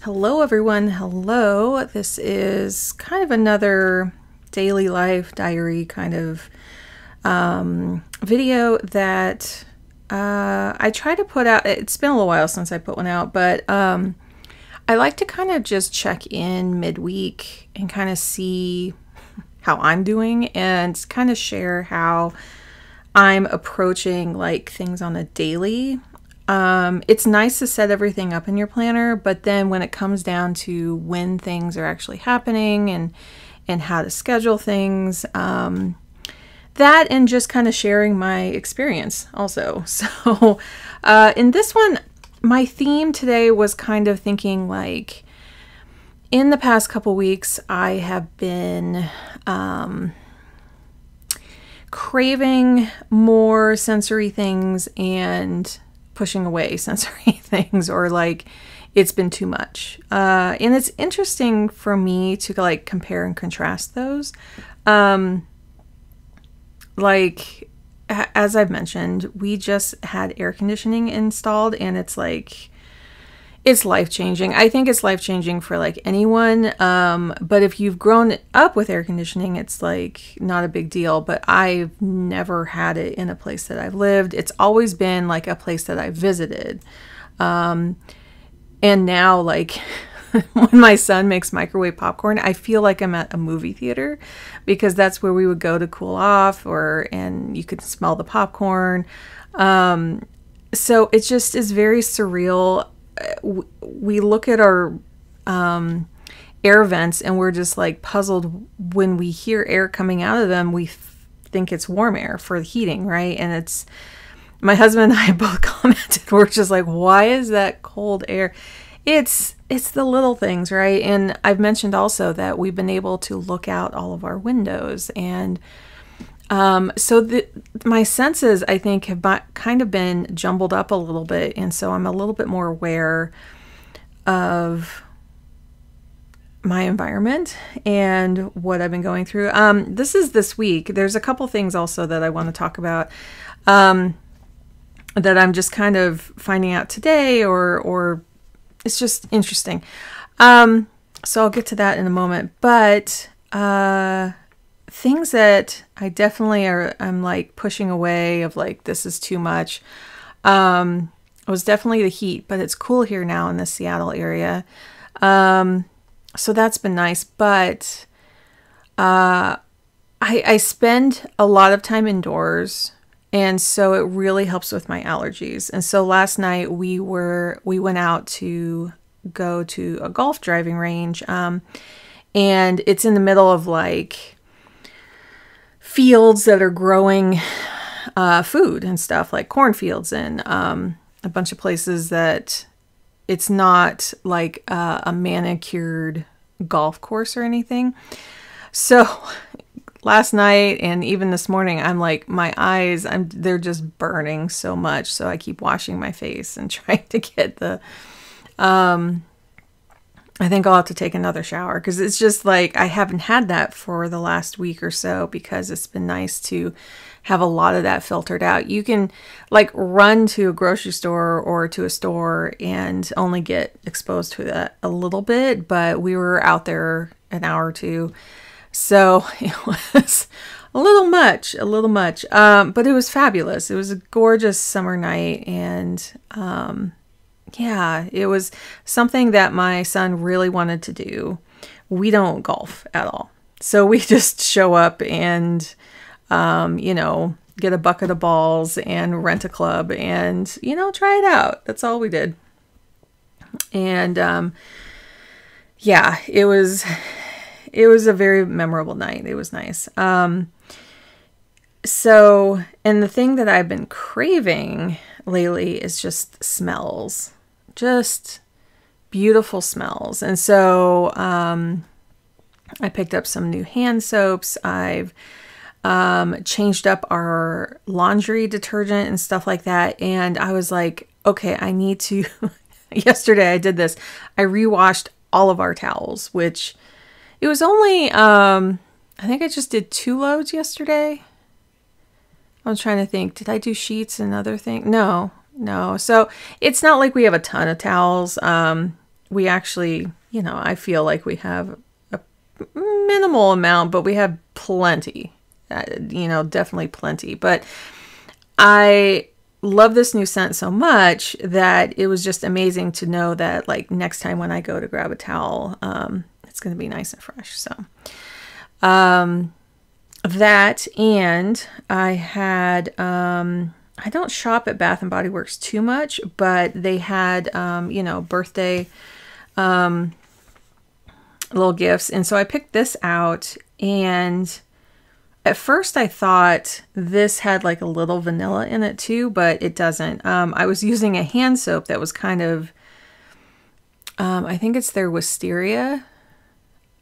Hello everyone, hello. This is kind of another daily life diary kind of video that I try to put out. It's been a little while since I put one out, but I like to kind of just check in midweek and kind of see how I'm doing and kind of share how I'm approaching like things on a daily. It's nice to set everything up in your planner, but then when it comes down to when things are actually happening and how to schedule things, that and just kind of sharing my experience also. So in this one, my theme today was kind of thinking like in the past couple weeks, I have been craving more sensory things and pushing away sensory things, or like it's been too much. And it's interesting for me to like compare and contrast those. Like as I've mentioned, we just had air conditioning installed and it's like, it's life-changing. I think it's life-changing for like anyone. But if you've grown up with air conditioning, it's like not a big deal, but I've never had it in a place that I've lived. It's always been like a place that I visited. And now like when my son makes microwave popcorn, I feel like I'm at a movie theater because that's where we would go to cool off, and you could smell the popcorn. So it just is very surreal. We look at our air vents and we're just like puzzled when we hear air coming out of them. We think it's warm air for the heating, right? And it's, my husband and I both commented, we're just like, why is that cold air? It's the little things, right? And I've mentioned also that we've been able to look out all of our windows, and so my senses, I think, have kind of been jumbled up a little bit. And so I'm a little bit more aware of my environment and what I've been going through. This week. There's a couple things also that I want to talk about that I'm just kind of finding out today, or it's just interesting. So I'll get to that in a moment. But things that I definitely I'm like pushing away of like, this is too much. It was definitely the heat, but it's cool here now in the Seattle area. So that's been nice, but I spend a lot of time indoors, and so it really helps with my allergies. And so last night we went out to go to a golf driving range, and it's in the middle of like fields that are growing food and stuff, like cornfields, and a bunch of places that it's not like a manicured golf course or anything. So last night and even this morning, I'm like, my eyes, they're just burning so much. So I keep washing my face and trying to get the, I think I'll have to take another shower because it's just like I haven't had that for the last week or so, because it's been nice to have a lot of that filtered out. You can like run to a grocery store or to a store and only get exposed to that a little bit, but we were out there an hour or two. So it was a little much, but it was fabulous. It was a gorgeous summer night, and yeah, it was something that my son really wanted to do. We don't golf at all. So we just show up and, get a bucket of balls and rent a club and, try it out. That's all we did. And, yeah, it was a very memorable night. It was nice. So, and the thing that I've been craving lately is just smells. Just beautiful smells. And so I picked up some new hand soaps. I've changed up our laundry detergent and stuff like that. And I was like, okay, I need to, yesterday I did this. I rewashed all of our towels, which it was only, I think I just did 2 loads yesterday. I was trying to think, did I do sheets and other thing? No. So it's not like we have a ton of towels. we actually, you know, I feel like we have a minimal amount, but we have plenty, you know, definitely plenty. But I love this new scent so much that it was just amazing to know that like next time when I go to grab a towel, it's going to be nice and fresh. So, that, and I had, I don't shop at Bath and Body Works too much, but they had, you know, birthday, little gifts. And so I picked this out, and at first I thought this had like a little vanilla in it too, but it doesn't. I was using a hand soap that was kind of, I think it's their Wisteria,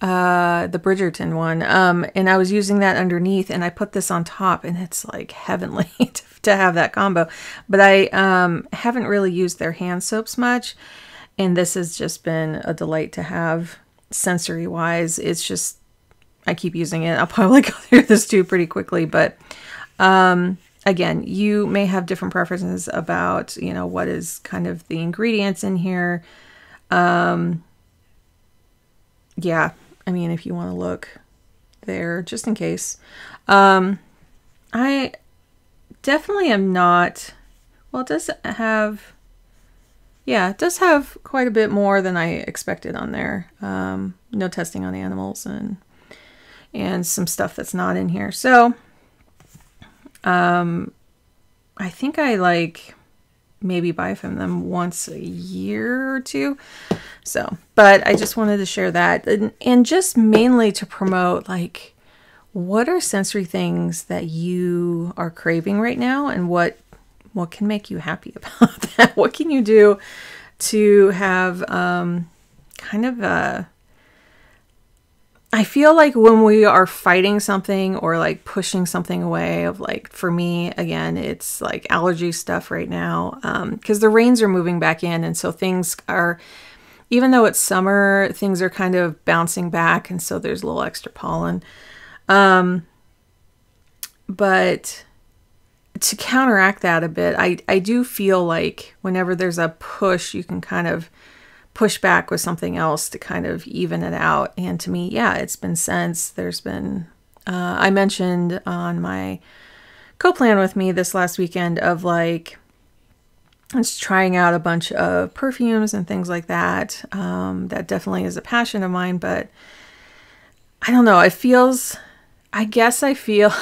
the Bridgerton one. And I was using that underneath, and I put this on top, and it's like heavenly to have that combo. But I haven't really used their hand soaps much, and this has just been a delight to have sensory wise. It's just, I keep using it. I'll probably go through this too pretty quickly, but again, you may have different preferences about, you know, what is kind of the ingredients in here. Yeah, I mean, if you want to look there, just in case. I definitely am not, well, it does have, yeah, it does have quite a bit more than I expected on there. No testing on animals and some stuff that's not in here. So, I think I like maybe buy from them once a year or two. So, but I just wanted to share that, and just mainly to promote, like, what are sensory things that you are craving right now, and what can make you happy about that? What can you do to have, kind of a, I feel like when we are fighting something or like pushing something away, of like, for me, again, it's like allergy stuff right now, because the rains are moving back in. And so things are, even though it's summer, things are kind of bouncing back. And so there's a little extra pollen. But to counteract that a bit, I do feel like whenever there's a push, you can kind of push back with something else to kind of even it out. And to me, yeah, it's been scents. There's been, I mentioned on my co-plan with me this last weekend of like, I was trying out a bunch of perfumes and things like that. That definitely is a passion of mine, but I don't know. It feels, I guess I feel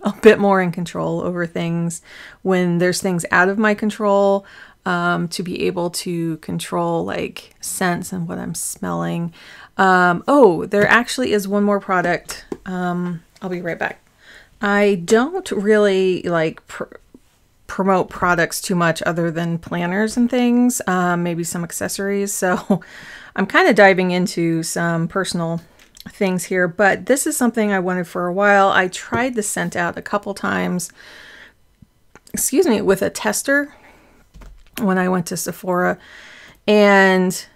a bit more in control over things when there's things out of my control. To be able to control like scents and what I'm smelling. Oh, there actually is one more product. I'll be right back. I don't really like promote products too much other than planners and things, maybe some accessories. So I'm kind of diving into some personal things here, but this is something I wanted for a while. I tried the scent out a couple times, excuse me, with a tester when I went to Sephora, and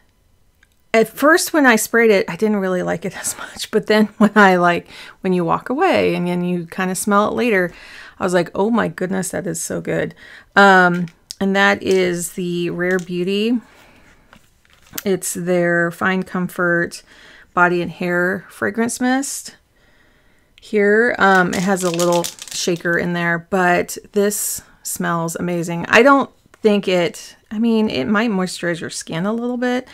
at first when I sprayed it, I didn't really like it as much, but then when you walk away and then you kind of smell it later, I was like, oh my goodness, that is so good. And that is the Rare Beauty. It's their Fine Comfort Body and Hair Fragrance Mist. Here, it has a little shaker in there, but this smells amazing. I don't think it, I mean, it might moisturize your skin a little bit.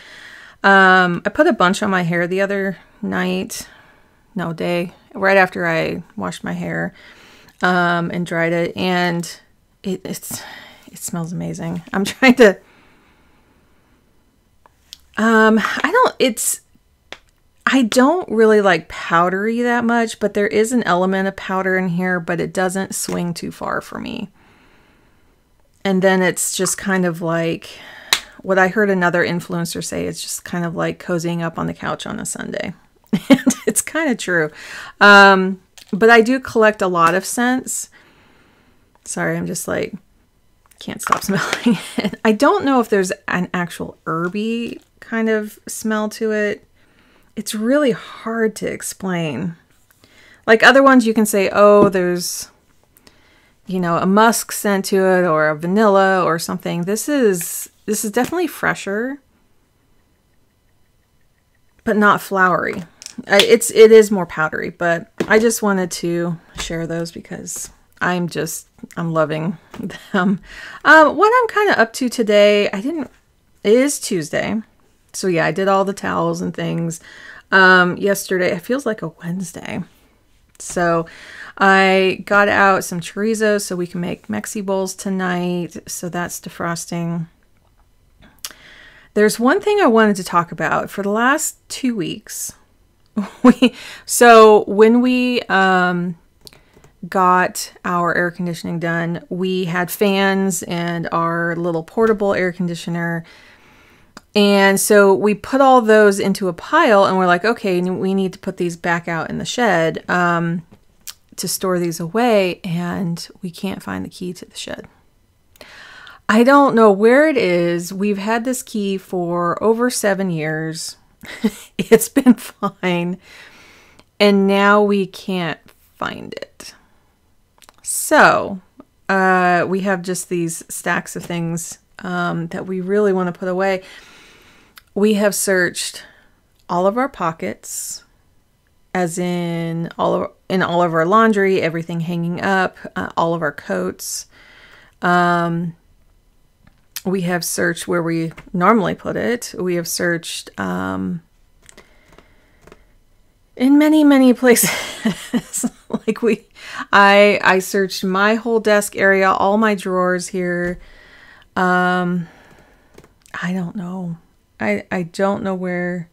I put a bunch on my hair the other night, no, day, right after I washed my hair, and dried it, and it smells amazing. I'm trying to, I don't really like powdery that much, but there is an element of powder in here, but it doesn't swing too far for me. And then it's just kind of like what I heard another influencer say, it's just kind of like cozying up on the couch on a Sunday. And it's kind of true. But I do collect a lot of scents. Sorry, I'm just like, can't stop smelling it. I don't know if there's an actual herby kind of smell to it. It's really hard to explain. Like other ones you can say, oh, there's, you know, a musk scent to it or a vanilla or something. This is definitely fresher. but not floury. It is more powdery, but I just wanted to share those because I'm loving them. What I'm kind of up to today, it is Tuesday. So yeah, I did all the towels and things. Yesterday, it feels like a Wednesday. So I got out some chorizo so we can make Mexi bowls tonight. So that's defrosting. There's one thing I wanted to talk about. For the last 2 weeks, when we got our air conditioning done, we had fans and our little portable air conditioner. And so we put all those into a pile and we're like, okay, we need to put these back out in the shed to store these away. And we can't find the key to the shed. I don't know where it is. We've had this key for over 7 years. It's been fine. And now we can't find it. So we have just these stacks of things that we really want to put away. We have searched all of our pockets, as in all of our laundry, everything hanging up, all of our coats. We have searched where we normally put it. We have searched in many, many places. I searched my whole desk area, all my drawers here. I don't know. I don't know where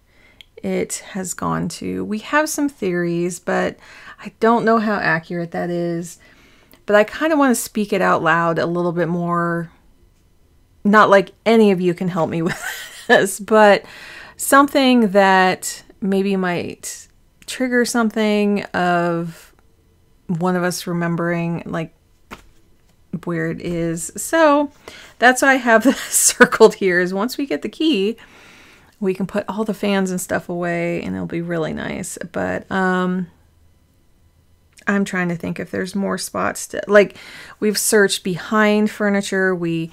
it has gone to. We have some theories, but I don't know how accurate that is. But I kind of want to speak it out loud a little bit more. Not like any of you can help me with this, but something that maybe might trigger something of one of us remembering like where it is. So that's why I have this circled here, is once we get the key, we can put all the fans and stuff away and it'll be really nice. But I'm trying to think if there's more spots to, like, we've searched behind furniture. We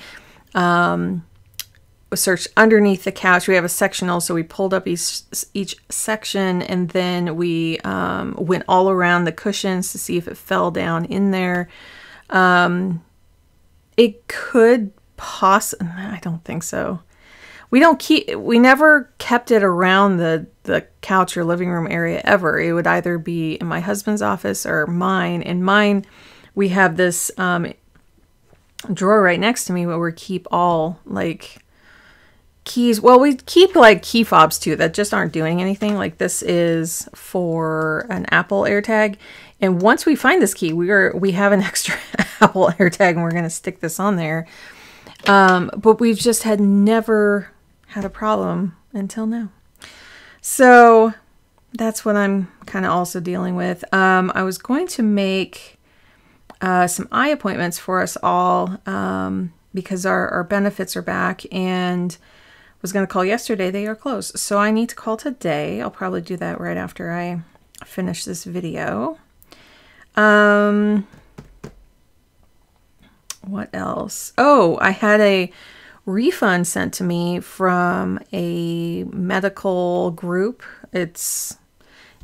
searched underneath the couch. We have a sectional, so we pulled up each section, and then we went all around the cushions to see if it fell down in there. It could possibly, I don't think so. We never kept it around the couch or living room area ever. It would either be in my husband's office or mine. In mine, we have this drawer right next to me where we keep all like keys. Well, we keep like key fobs too that just aren't doing anything. Like this is for an Apple AirTag. And once we find this key, we have an extra Apple AirTag and we're going to stick this on there. But we've just never had a problem until now. So that's what I'm kind of also dealing with. I was going to make some eye appointments for us all because our benefits are back, and was going to call yesterday. They are closed. So I need to call today. I'll probably do that right after I finish this video. What else? Oh, I had a refund sent to me from a medical group. It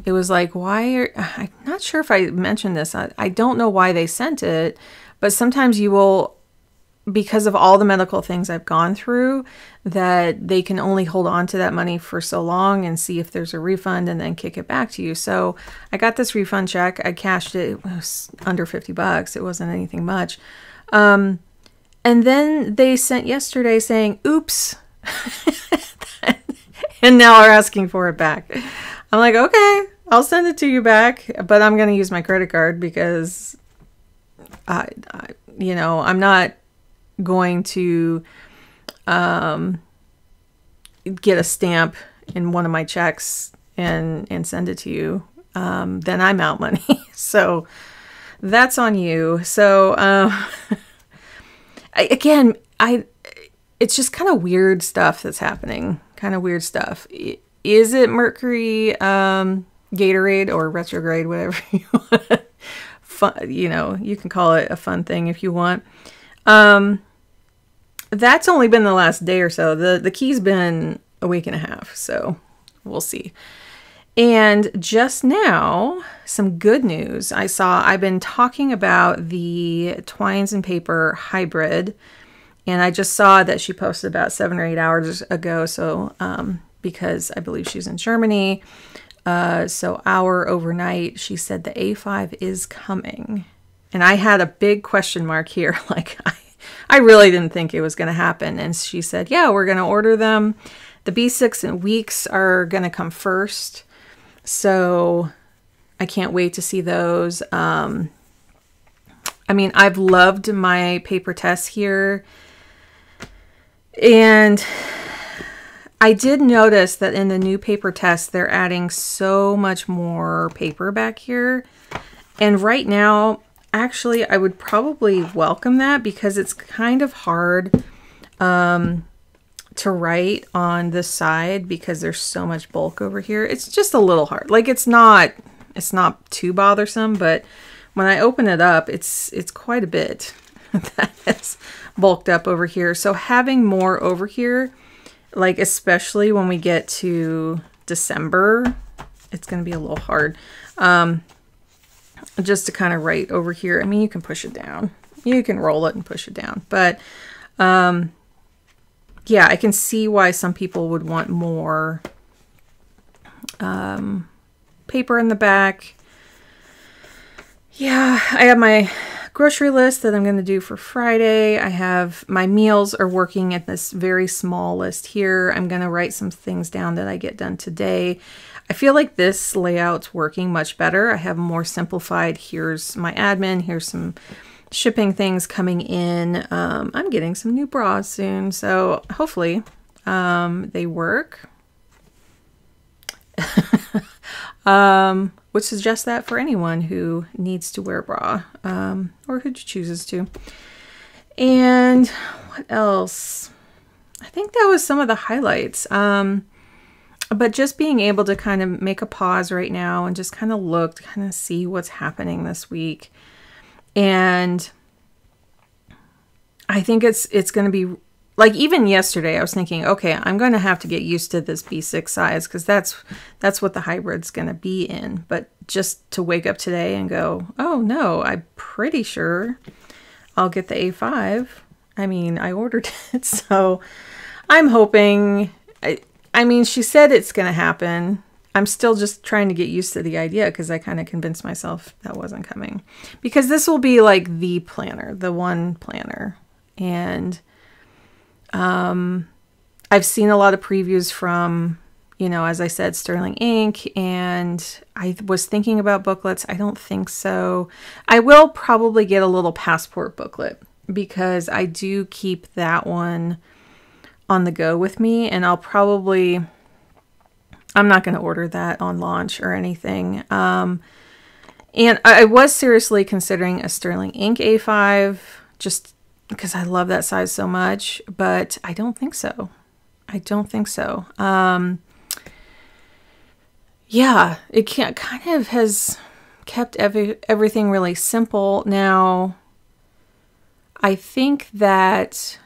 was like, I'm not sure if I mentioned this. I don't know why they sent it, but sometimes you will, because of all the medical things I've gone through, that they can only hold on to that money for so long and see if there's a refund and then kick it back to you. So I got this refund check. I cashed it. It was under $50. It wasn't anything much. And then they sent yesterday saying, oops, and now are asking for it back. I'm like, okay, I'll send it to you back, but I'm going to use my credit card because I'm not going to get a stamp in one of my checks and send it to you. Then I'm out money. So that's on you. So it's just kind of weird stuff that's happening. Kind of weird stuff. Is it Mercury, Gatorade, or retrograde, whatever you want? Fun, you can call it a fun thing if you want. That's only been the last day or so. The key's been a week and a half, so we'll see. And just now, some good news. I've been talking about the Twines and Paper hybrid, and I just saw that she posted about 7 or 8 hours ago. So, because I believe she's in Germany, so overnight, she said the A5 is coming. And I had a big question mark here. Like, I really didn't think it was going to happen. And she said, yeah, we're going to order them. The B6 and Weeks are going to come first. So I can't wait to see those. I mean, I've loved my paper tests here. And I did notice that in the new paper test, they're adding so much more paper back here. And right now, actually, I would probably welcome that because it's kind of hard to write on this side because there's so much bulk over here. It's just a little hard. Like, it's not too bothersome, but when I open it up, it's quite a bit that is bulked up over here. So having more over here, like especially when we get to December, it's going to be a little hard. Just to kind of write over here. I mean, you can push it down. You can roll it and push it down. But yeah, I can see why some people would want more paper in the back. Yeah, I have my grocery list that I'm going to do for Friday. I have my meals are working at this very small list here. I'm going to write some things down that I get done today. I feel like this layout's working much better. I have more simplified. Here's my admin. Here's some shipping things coming in. I'm getting some new bras soon, so hopefully they work. Would suggest that for anyone who needs to wear a bra or who chooses to. And what else? I think that was some of the highlights. But just being able to kind of make a pause right now and just kind of look, kind of see what's happening this week. And I think it's going to be like, even yesterday I was thinking, okay, I'm going to have to get used to this B6 size because that's what the hybrid's going to be in. But just to wake up today and go, oh no, I'm pretty sure I'll get the A5. I mean, I ordered it, so I'm hoping. I mean, she said it's going to happen. I'm still just trying to get used to the idea because I kind of convinced myself that wasn't coming. Because this will be like the planner, the one planner. And I've seen a lot of previews from, you know, as I said, Sterling Ink. And I was thinking about booklets. I don't think so. I will probably get a little passport booklet because I do keep that one on the go with me, and I'm not going to order that on launch or anything. And I was seriously considering a Sterling Ink A5 just because I love that size so much, but I don't think so. I don't think so. Yeah, it kind of has kept everything really simple. Now, I think that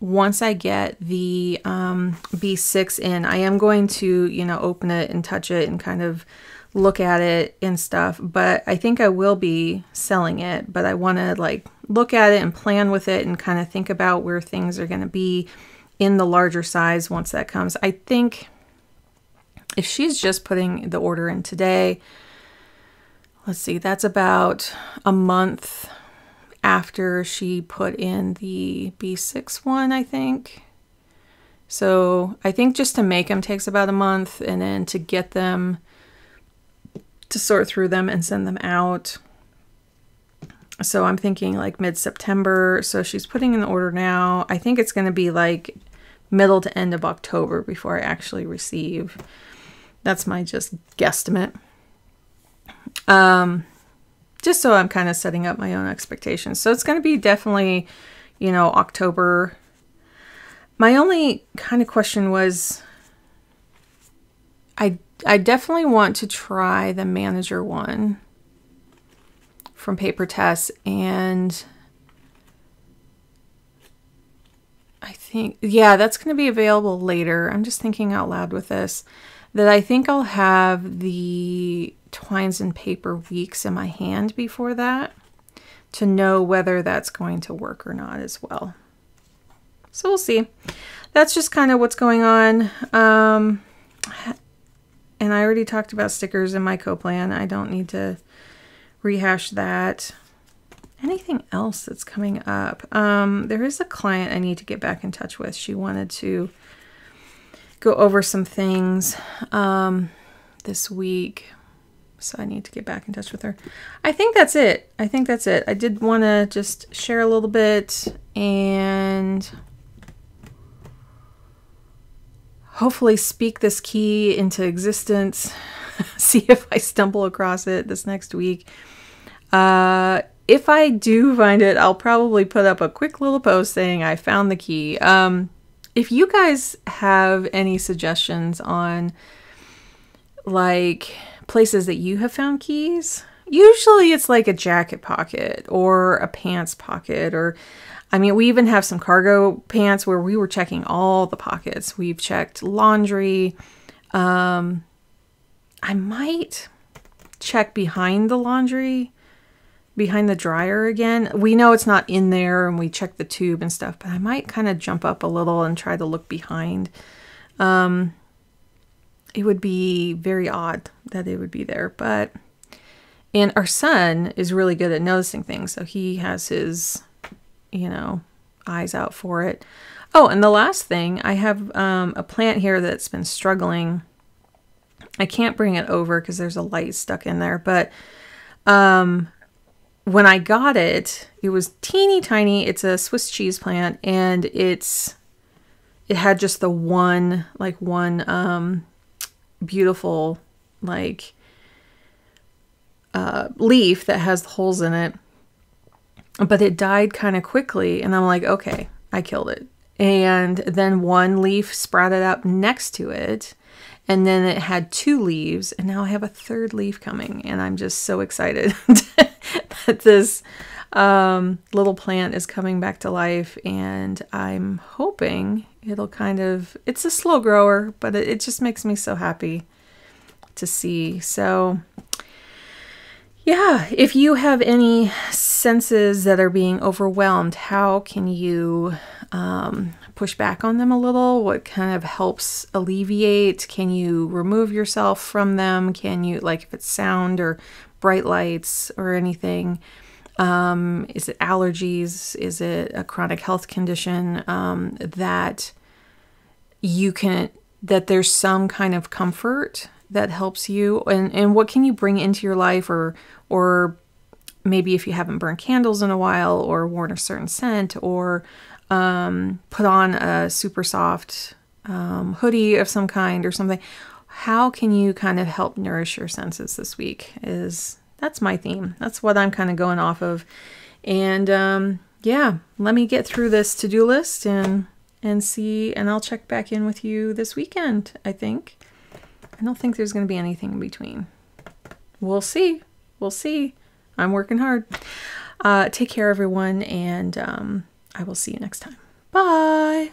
once I get the B6 in, I am going to, you know, open it and touch it and kind of look at it and stuff. But I think I will be selling it. But I want to like look at it and plan with it and kind of think about where things are going to be in the larger size once that comes. I think if she's just putting the order in today, let's see, that's about a month after she put in the B6 one, I think. So I think just to make them takes about a month, and then to get them, to sort through them and send them out. So I'm thinking like mid-September. So she's putting in the order now. I think it's going to be like middle to end of October before I actually receive. That's my just guesstimate. Just so I'm kind of setting up my own expectations. So it's going to be definitely, you know, October. My only kind of question was, I definitely want to try the manager one from Paper Tess, and I think, yeah, that's going to be available later. I'm just thinking out loud with this. that I think I'll have the Twines and Paper Weeks in my hand before that to know whether that's going to work or not as well. So we'll see. That's just kind of what's going on. And I already talked about stickers in my co-plan. I don't need to rehash that. Anything else that's coming up? There is a client I need to get back in touch with. She wanted to go over some things this week. So I need to get back in touch with her. I think that's it. I think that's it. I did want to just share a little bit and hopefully speak this key into existence. See if I stumble across it this next week. If I do find it, I'll probably put up a quick little post saying I found the key. If you guys have any suggestions on like places that you have found keys, usually it's like a jacket pocket or a pants pocket, or I mean, we even have some cargo pants where we were checking all the pockets. We've checked laundry. I might check behind the laundry, behind the dryer again. We know it's not in there and we check the tube and stuff, but I might kind of jump up a little and try to look behind. It would be very odd that it would be there, but, and our son is really good at noticing things. So he has his, you know, eyes out for it. Oh, and the last thing, I have a plant here that's been struggling. I can't bring it over because there's a light stuck in there, but when I got it, it was teeny tiny. It's a Swiss cheese plant, and it had just the one beautiful like leaf that has the holes in it, but it died kind of quickly, and I'm like, okay, I killed it. And then one leaf sprouted up next to it, and then it had 2 leaves, and now I have a 3rd leaf coming, and I'm just so excited that this little plant is coming back to life, and I'm hoping it'll kind of, it's a slow grower, but it just makes me so happy to see. So yeah, if you have any senses that are being overwhelmed, how can you push back on them a little? What kind of helps alleviate? Can you remove yourself from them? Can you, like if it's sound or bright lights or anything? Is it allergies? Is it a chronic health condition that you can, that there's some kind of comfort that helps you? And what can you bring into your life, or maybe if you haven't burned candles in a while or worn a certain scent, or put on a super soft hoodie of some kind or something. How can you kind of help nourish your senses this week? That's my theme. That's what I'm kind of going off of. And yeah, let me get through this to-do list and see, and I'll check back in with you this weekend, I think. I don't think there's going to be anything in between. We'll see. We'll see. I'm working hard. Take care, everyone, and I will see you next time. Bye.